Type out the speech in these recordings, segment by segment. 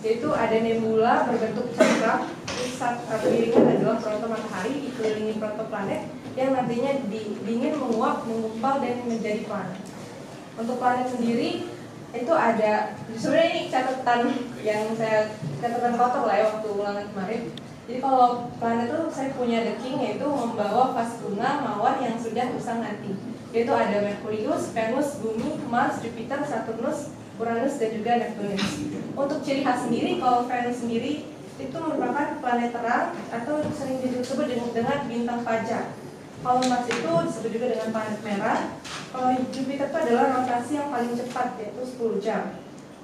yaitu ada nebula berbentuk cakram. Pusat piringan adalah proto matahari dikelilingi protoplanet yang nantinya dingin menguap, menggumpal dan menjadi planet. Untuk planet sendiri itu ada, sebenarnya ini catatan kotor lah ya waktu ulangan kemarin. Jadi kalau planet itu saya punya the king, yaitu membawa fase lunar mawar yang sudah usang nanti, yaitu ada Merkurius, Venus, Bumi, Mars, Jupiter, Saturnus, Uranus dan juga Neptunus. Untuk ciri khas sendiri, kalau Venus sendiri itu merupakan planet terang atau sering disebut dengan bintang fajar. Kalau Mars itu disebut juga dengan planet merah. Kalau Jupiter itu adalah rotasi yang paling cepat, yaitu 10 jam.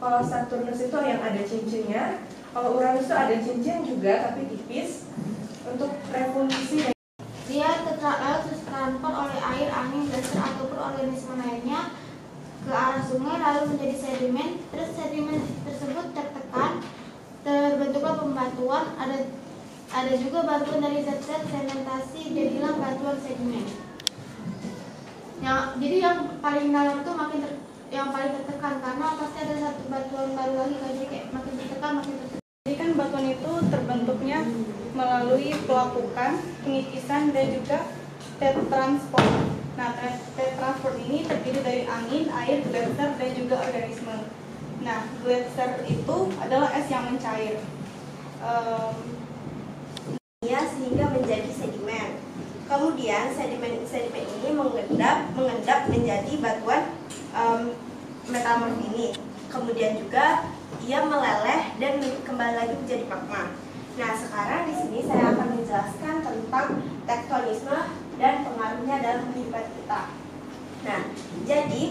Kalau Saturnus itu yang ada cincinnya. Kalau Uranus itu ada cincin juga tapi tipis. Untuk revolusi dia tertransfer oleh air, angin, dasar ataupun organisme lainnya ke arah sungai lalu menjadi sedimen. Terus sedimen tersebut tertekan, terbentuklah pembatuan. Ada juga batuan dari zat-zat sementasi, jadilah batuan sedimen. Jadi yang paling dalam itu yang paling tertekan, karena pasti ada satu batuan baru lagi, jadi kayak makin tertekan. Jadi kan batuan itu terbentuknya melalui pelapukan, pengikisan dan juga transport. Nah, transport ini terdiri dari angin, air, gletser dan juga organisme. Nah, gletser itu adalah es yang mencair. Sehingga menjadi sedimen. Kemudian sedimen ini mengendap menjadi batuan metamorf ini. Kemudian juga ia meleleh dan kembali lagi menjadi magma. Nah, sekarang di sini saya akan menjelaskan tentang tektonisme dan pengaruhnya dalam kehidupan kita. Nah, jadi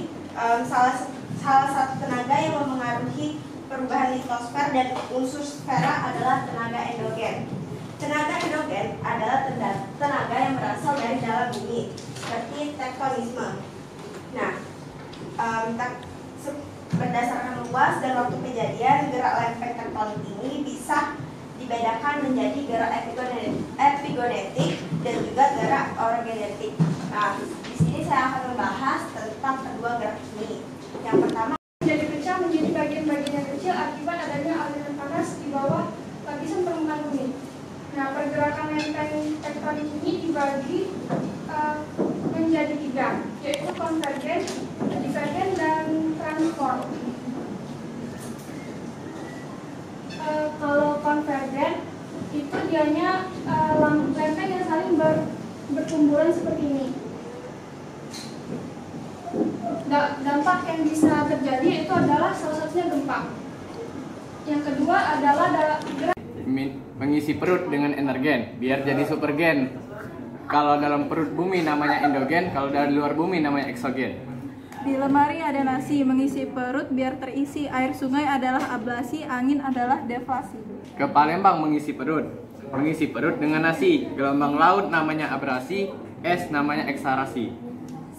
salah satu tenaga yang mempengaruhi perubahan litosfer dan unsur sfera adalah tenaga endogen. Tenaga endogen adalah tenaga yang berasal dari dalam bumi, seperti tektonisme. Nah, berdasarkan luas dan waktu kejadian, gerak lempeng tektonik ini bisa dibedakan menjadi gerak epigonetik dan juga gerak orogenetik. Nah, di sini saya akan membahas tentang kedua gerak ini. Yang pertama, Jadi pecah menjadi bagian-bagian yang kecil akibat adanya aliran panas di bawah lapisan permukaan bumi. Nah, pergerakan lempeng tektonik ini dibagi menjadi 3, yaitu konvergen, divergen, dan transform. Kalau konvergen itu dianya lempeng yang saling bertumburan seperti ini. Dampak yang bisa terjadi itu adalah salah satunya gempa. Yang kedua adalah gerak mengisi perut dengan energen biar jadi supergen. Kalau dalam perut bumi namanya endogen, kalau dari luar bumi namanya eksogen. Di lemari ada nasi, mengisi perut biar terisi. Air sungai adalah ablasi, angin adalah deflasi. Ke Palembang mengisi perut dengan nasi. Gelombang laut namanya abrasi, es namanya eksarasi.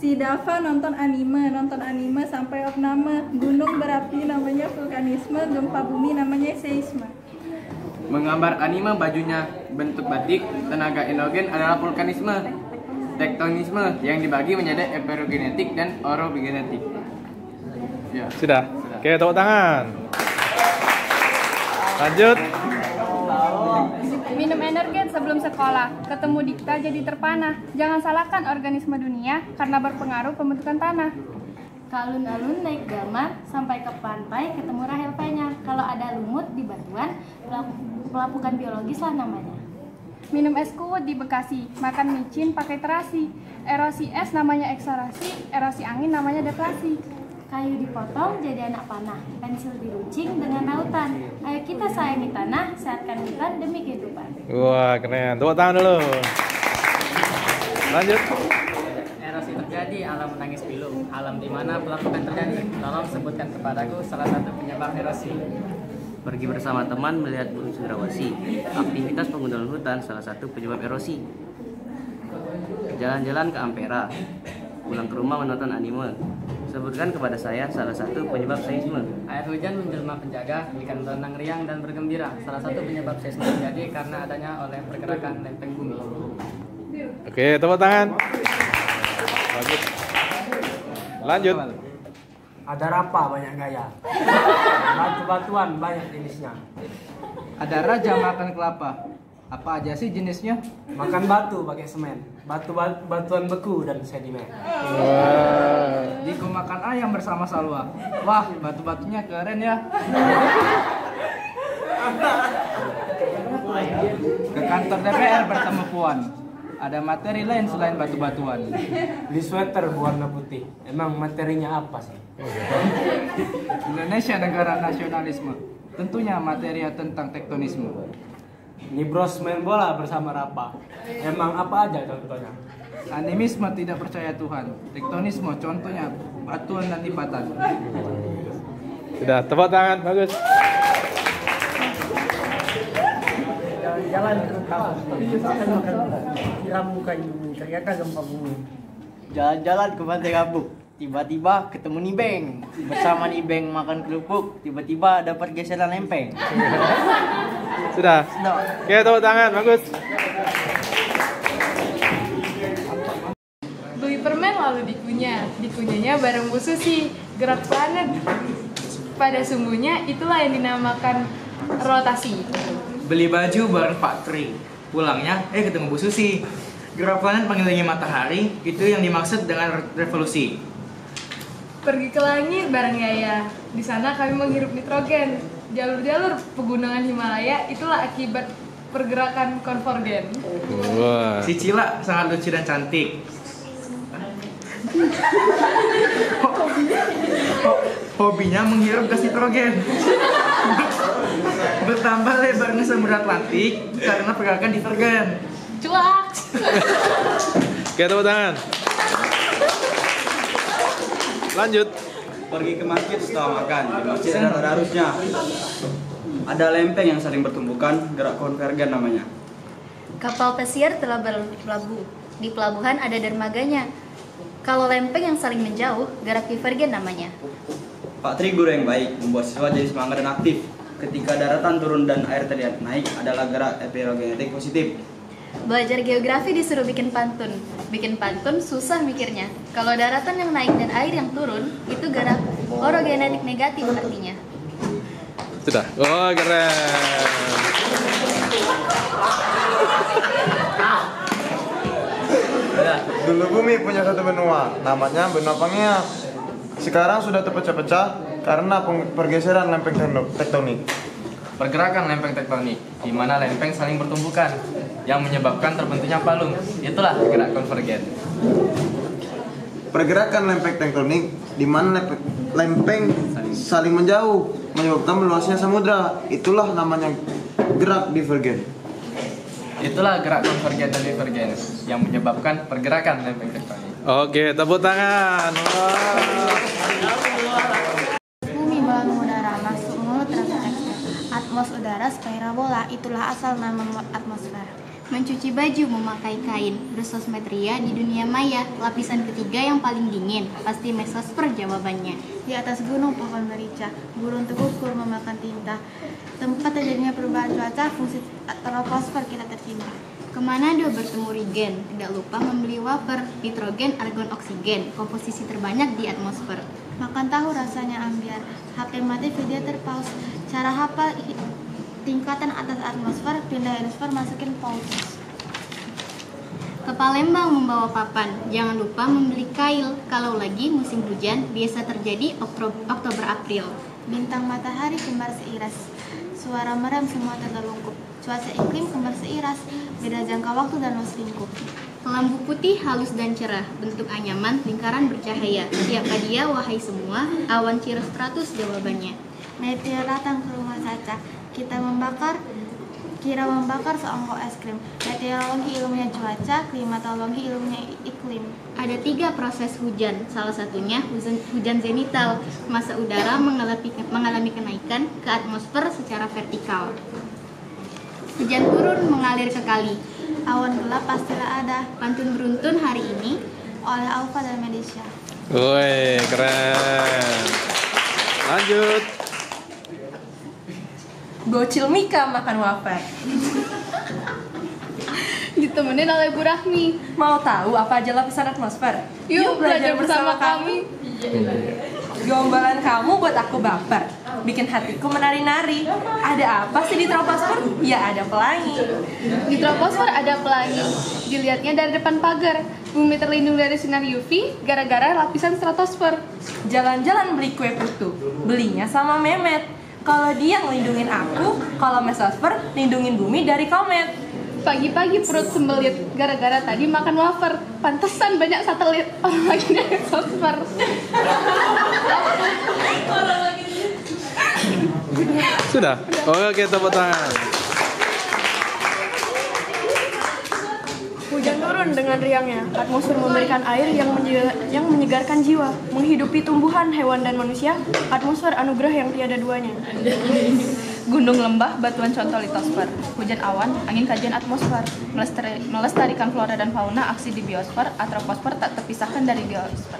Si Dava nonton anime sampai opname. Gunung berapi namanya vulkanisme, gempa bumi namanya seisme. Menggambar anime bajunya bentuk batik, tenaga endogen adalah vulkanisme. Tektonisme yang dibagi menjadi epigenetik dan orogenetik. Ya. Sudah. Oke, tepuk tangan. Lanjut. Minum energen sebelum sekolah, ketemu dikta jadi terpana. Jangan salahkan organisme dunia karena berpengaruh pembentukan tanah. Alun-alun naik gamar sampai ke pantai ketemu Rahel P-nya. Kalau ada lumut di batuan, pelapukan biologis lah namanya. Minum es kuwut di Bekasi, makan micin pakai terasi. Erosi es namanya eksarasi, erosi angin namanya deflasi. Kayu dipotong jadi anak panah, pensil diruncing dengan lautan. Ayo kita sayangi tanah, sehatkan hutan demi kehidupan. Wah, keren. Tepuk tangan dulu. Lanjut. Erosi terjadi, alam menangis pilu. Alam di mana pelapukan terjadi? Tolong sebutkan kepadaku salah satu penyebab erosi. Pergi bersama teman melihat burung cendrawasih. Aktivitas penggundulan hutan salah satu penyebab erosi. Jalan-jalan ke Ampera. Pulang ke rumah menonton anime. Sebutkan kepada saya salah satu penyebab seisme. Air hujan menjelma penjaga, ikan berenang riang dan bergembira. Salah satu penyebab seisme terjadi karena adanya oleh pergerakan lempeng bumi. Oke, tepuk tangan. Lanjut. Ada apa banyak gaya? Batu-batuan banyak jenisnya. Ada raja makan kelapa. Apa aja sih jenisnya? Makan batu pakai semen. Batuan beku dan sedimen. Diko makan ayam bersama Salwa. Wah, batu-batunya keren ya. Ke kantor DPR bertemu Puan. Ada materi lain selain batu-batuan. Beli sweater berwarna putih. Emang materinya apa sih? Indonesia negara nasionalisme. Tentunya materi tentang tektonisme. Nibros main bola bersama Rapa. Emang apa aja contohnya? Animisme tidak percaya Tuhan. Tektonisme contohnya batuan dan lipatan. Sudah, tepuk tangan, bagus. Jalan ke kampung, ramu kayu, ternyata gempa bumi. Jalan-jalan ke Pantai Kapuk, tiba-tiba ketemu Nibeng. Bersama Nibeng makan kerupuk, tiba-tiba ada pergeseran lempeng. Sudah. Oke, tepuk tangan, bagus. Beli permen lalu dikunyahnya bareng Bu Susi. Gerak planet pada sumbunya, itulah yang dinamakan rotasi. Beli baju bareng Pak Tri, pulangnya ketemu Bu Susi. Gerak planet mengelilingi matahari, itu yang dimaksud dengan revolusi. Pergi ke langit bareng Yaya, di sana kami menghirup nitrogen. Jalur-jalur pegunungan Himalaya, itulah akibat pergerakan konvergen. Wah. Si Cila sangat lucu dan cantik. Hobinya menghirup gas nitrogen. Bertambah lebarnya Samudra Atlantik karena pergerakan divergen. Cuak. Oke, tepuk tangan. Lanjut. Pergi ke masjid setelah makan. Di masjid ada harusnya. Ada lempeng yang saling bertumbukan, gerak konvergen namanya. Kapal pesiar telah berlabuh. Di pelabuhan ada dermaganya. Kalau lempeng yang saling menjauh, gerak divergen namanya. Pak Tri guru yang baik, membuat siswa jadi semangat dan aktif. Ketika daratan turun dan air terlihat naik adalah gerak epirogenetik positif. Belajar geografi disuruh bikin pantun. Bikin pantun susah mikirnya. Kalau daratan yang naik dan air yang turun, itu gerak orogenetik negatif artinya. Sudah. Oh, keren. Dulu bumi punya satu benua, namanya benua Pangea. Sekarang sudah terpecah-pecah karena pergeseran lempeng tektonik. Pergerakan lempeng tektonik, di mana lempeng saling bertumbukan, yang menyebabkan terbentuknya palung. Itulah gerak konvergen. Pergerakan lempeng tektonik, di mana lempeng saling menjauh, menyebabkan meluasnya samudra. Itulah namanya gerak divergen. Itulah gerak konvergen dan divergen, yang menyebabkan pergerakan lempeng tektonik. Oke, tepuk tangan. Bumi balon udara masuk mulut terasa tekstur. Atmos udara spirabola, itulah asal nama atmosfer. Mencuci baju memakai kain, bersosmed ria di dunia maya. Lapisan ketiga yang paling dingin, pasti mesosfer jawabannya. Di atas gunung pohon merica, burung tegukur memakan tinta. Tempat terjadinya perubahan cuaca, fungsi troposfer kita tercinta. Kemanado bertemu Regen, tidak lupa membeli wafer, nitrogen, argon, oksigen, komposisi terbanyak di atmosfer. Makan tahu rasanya ambiar, HP mati video terpause. Cara hafal tingkatan atas atmosfer, pindah ionosfer, masukin pause. Ke Palembang membawa papan, jangan lupa membeli kail. Kalau lagi musim hujan, biasa terjadi Oktober-April. Bintang matahari kembar seiras, suara merem semua terlungkup. Cuaca iklim kembar seiras, beda jangka waktu dan luas lingkup. Kelambu putih halus dan cerah, bentuk anyaman, lingkaran bercahaya. Siapa dia wahai semua? Awan cirrostratus jawabannya. Meteor datang ke rumah Caca, kira membakar seonggok es krim. Meteorologi ilmunya cuaca, klimatologi ilmunya iklim. Ada 3 proses hujan, salah satunya hujan zenital. Massa udara mengalami kenaikan ke atmosfer secara vertikal. Hujan turun mengalir ke kali. Awan gelap pastilah ada. Pantun beruntun hari ini oleh Alfa dan Medisha. Woi, keren. Lanjut. Bocil Mika makan wafer. Ditemenin oleh Bu Rahmi. Mau tahu apa aja lapisan atmosfer? Yuk belajar bersama kami. Gombalan kamu buat aku baper. bikin hatiku menari-nari. Ada apa sih di troposfer? Ya ada pelangi. Di troposfer ada pelangi. Dilihatnya dari depan pagar. Bumi terlindung dari sinar UV gara-gara lapisan stratosfer. Jalan-jalan beli kue putu, belinya sama Memet. Kalau dia ngelindungin aku, kalau mesosfer lindungin bumi dari komet. Pagi-pagi perut sembelit gara-gara tadi makan wafer. Pantesan banyak satelit orang lagi di mesosfer. Sudah? Oke, tepuk tangan. Hujan turun dengan riangnya. Atmosfer memberikan air yang menyegarkan jiwa. Menghidupi tumbuhan, hewan, dan manusia. Atmosfer anugerah yang tiada duanya. Gunung lembah, batuan contoh litosfer. Hujan awan, angin kajian atmosfer. Melestarikan flora dan fauna, aksi di biosfer. Troposfer tak terpisahkan dari biosfer.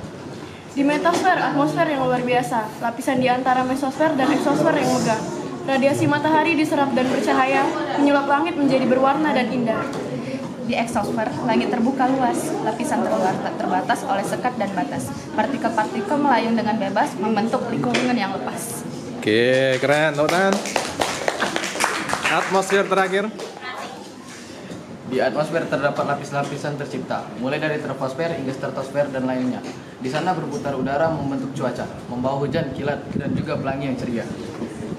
Di metosfer, atmosfer yang luar biasa. Lapisan di antara mesosfer dan eksosfer yang megah. Radiasi matahari diserap dan bercahaya, menyulap langit menjadi berwarna dan indah. Di eksosfer, langit terbuka luas, lapisan terluar tak terbatas oleh sekat dan batas. Partikel-partikel melayang dengan bebas, membentuk lingkungan yang lepas. Oke, keren. Tepuk tangan. Atmosfer terakhir. Di atmosfer terdapat lapis-lapisan tercipta, mulai dari troposfer hingga stratosfer dan lainnya. Di sana berputar udara membentuk cuaca, membawa hujan, kilat, dan juga pelangi yang ceria.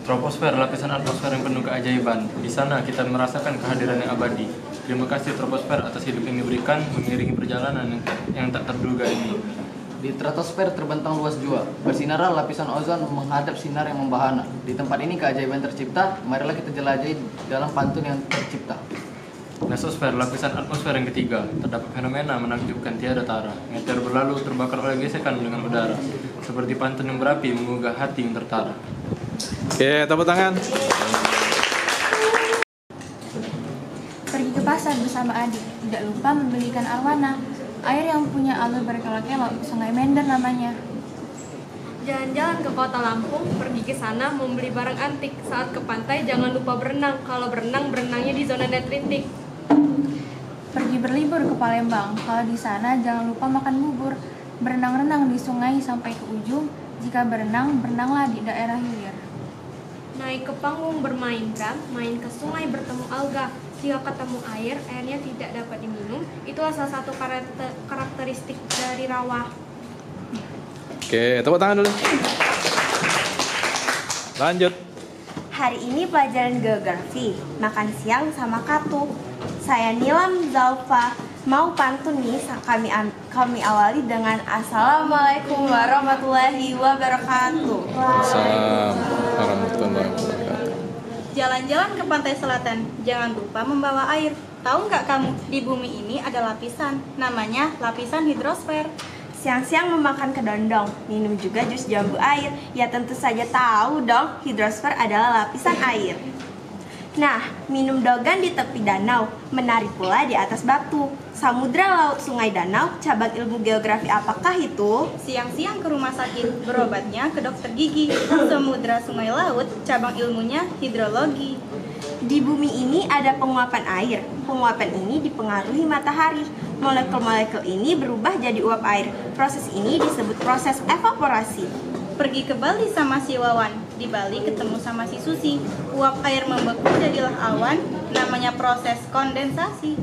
Troposfer, lapisan atmosfer yang penuh keajaiban. Di sana kita merasakan kehadiran yang abadi. Terima kasih troposfer atas hidup yang diberikan mengiringi perjalanan yang tak terduga ini. Di stratosfer terbentang luas jua, bersinarlah lapisan ozon menghadap sinar yang membahana. Di tempat ini keajaiban tercipta, marilah kita jelajahi dalam pantun yang tercipta. Mesosfer, lapisan atmosfer yang ketiga, terdapat fenomena menakjubkan tiada tara. Meteor berlalu terbakar oleh gesekan dengan udara, seperti pantun yang berapi menggugah hati yang tertara. Oke, tepuk tangan. Pergi ke pasar bersama adik, tidak lupa membelikan arwana. Air yang punya alur berkelok-kelok, Sungai Mender namanya. Jalan-jalan ke kota Lampung, pergi ke sana membeli barang antik. Saat ke pantai jangan lupa berenang. Kalau berenang, berenangnya di zona detritik. Pergi berlibur ke Palembang, kalau di sana jangan lupa makan bubur. Berenang-renang di sungai sampai ke ujung. Jika berenang, berenanglah di daerah hilir. Naik ke panggung bermain drum, main ke sungai bertemu alga. Jika ketemu air, airnya tidak dapat diminum. Itulah salah satu karakteristik dari rawa. Oke, tepuk tangan dulu. Lanjut. Hari ini pelajaran geografi, makan siang sama Katu. Saya Nilam Zalfa, mau pantun nih, kami awali dengan Assalamualaikum warahmatullahi wabarakatuh. Assalamualaikum warahmatullahi wabarakatuh. Jalan-jalan ke pantai selatan, jangan lupa membawa air. Tahu nggak kamu, di bumi ini ada lapisan, namanya lapisan hidrosfer. Siang-siang memakan kedondong, minum juga jus jambu air. Ya tentu saja tahu dong, hidrosfer adalah lapisan air. Nah, minum dogan di tepi danau, menari pula di atas batu. Samudra, laut, sungai, danau, cabang ilmu geografi apakah itu? Siang-siang ke rumah sakit, berobatnya ke dokter gigi. Samudra, sungai, laut, cabang ilmunya hidrologi. Di bumi ini ada penguapan air. Penguapan ini dipengaruhi matahari. Molekul-molekul ini berubah jadi uap air. Proses ini disebut proses evaporasi. Pergi ke Bali sama si Wawan. Di Bali ketemu sama si Susi. Uap air membeku jadilah awan, namanya proses kondensasi.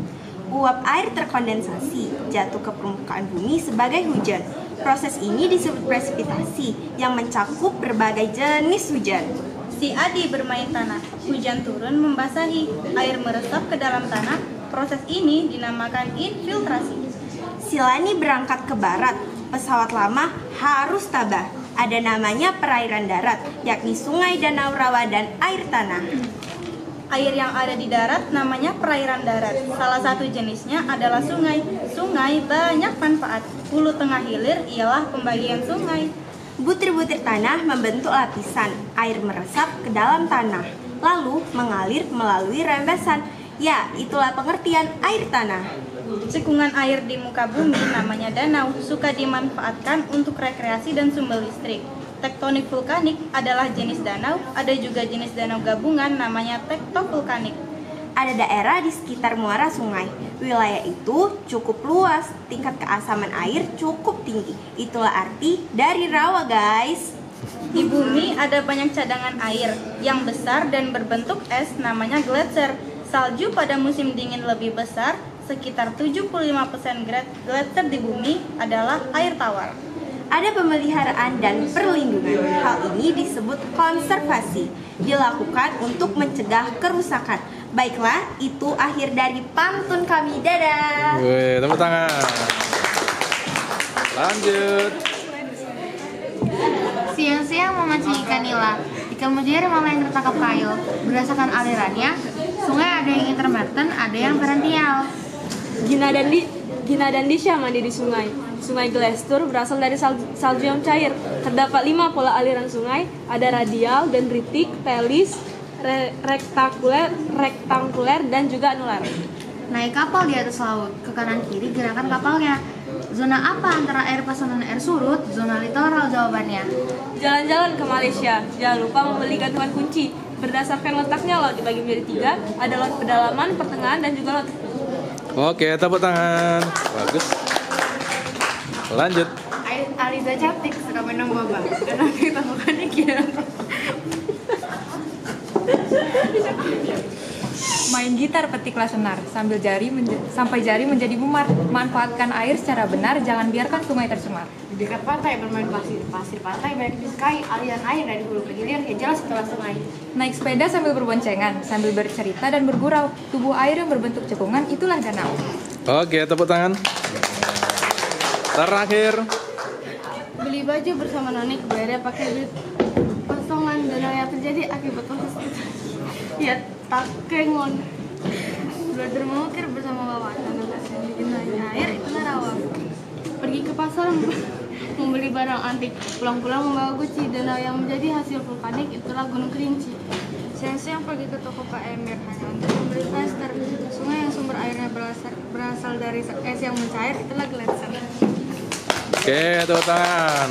Uap air terkondensasi, jatuh ke permukaan bumi sebagai hujan. Proses ini disebut presipitasi, yang mencakup berbagai jenis hujan. Si Adi bermain tanah, hujan turun membasahi, air meresap ke dalam tanah. Proses ini dinamakan infiltrasi. Si Lani berangkat ke barat, pesawat lama harus tabah. Ada namanya perairan darat, yakni sungai, danau, rawa, dan air tanah. Air yang ada di darat namanya perairan darat. Salah satu jenisnya adalah sungai. Sungai banyak manfaat. Hulu, tengah, hilir ialah pembagian sungai. Butir-butir tanah membentuk lapisan. Air meresap ke dalam tanah, lalu mengalir melalui rembesan. Ya, itulah pengertian air tanah. Cekungan air di muka bumi namanya danau, suka dimanfaatkan untuk rekreasi dan sumber listrik. Tektonik vulkanik adalah jenis danau, ada juga jenis danau gabungan namanya tektovulkanik. Ada daerah di sekitar muara sungai. Wilayah itu cukup luas, tingkat keasaman air cukup tinggi. Itulah arti dari rawa, guys. Di bumi ada banyak cadangan air yang besar dan berbentuk es namanya gletser. Salju pada musim dingin lebih besar, sekitar 75% gletser di bumi adalah air tawar. Ada pemeliharaan dan perlindungan. Hal ini disebut konservasi, dilakukan untuk mencegah kerusakan. Baiklah, itu akhir dari pantun kami. Dadah. Wih, tepuk tangan. Lanjut. Siang-siang memancing ikan nila. Ikan mutiara malah yang tertangkap kail. Berdasarkan alirannya, sungai ada yang intermittent, ada yang perennial. Gina dan Disha mandi di sungai. Sungai Glestur berasal dari salju yang cair. Terdapat 5 pola aliran sungai, ada radial, dendritik, telis, rektangkuler, dan juga anular. Naik kapal di atas laut, ke kanan kiri gerakan kapalnya. Zona apa antara air pasang dan air surut? Zona litoral jawabannya. Jalan-jalan ke Malaysia, jangan lupa membeli gantungan kunci. Berdasarkan letaknya laut dibagi menjadi 3, ada laut pedalaman, pertengahan, dan juga laut. Oke, tepuk tangan. Bagus. Lanjut. Aliza cantik, suka minum boba. Karena kita bukannya kira. Main gitar, petiklah senar sampai jari menjadi memar. Manfaatkan air secara benar, jangan biarkan sungai tercemar. Di dekat pantai bermain pasir pantai banyak disukai, aliran air dari hulu ke hilir yang jelas setelah sungai. Naik sepeda sambil berboncengan, sambil bercerita dan bergurau. Tubuh air yang berbentuk cekungan, itulah danau. Oke, tepuk tangan. Terakhir. Beli baju bersama Noni, kebayarnya pakai duit kosongan. Danau yang terjadi akibat proses ya takengon. Belajar mengukir bersama Wawan, tangan yang digenangi air itulah rawa. Pergi ke pasar membeli barang antik, pulang-pulang membawa guci. Danau yang menjadi hasil vulkanik itulah Gunung Kerinci. Siang-siang pergi ke toko Pak Emir hanya untuk membeli plaster. Sungai yang sumber airnya berasal dari es yang mencair itulah gletser. Oke, tepuk tangan.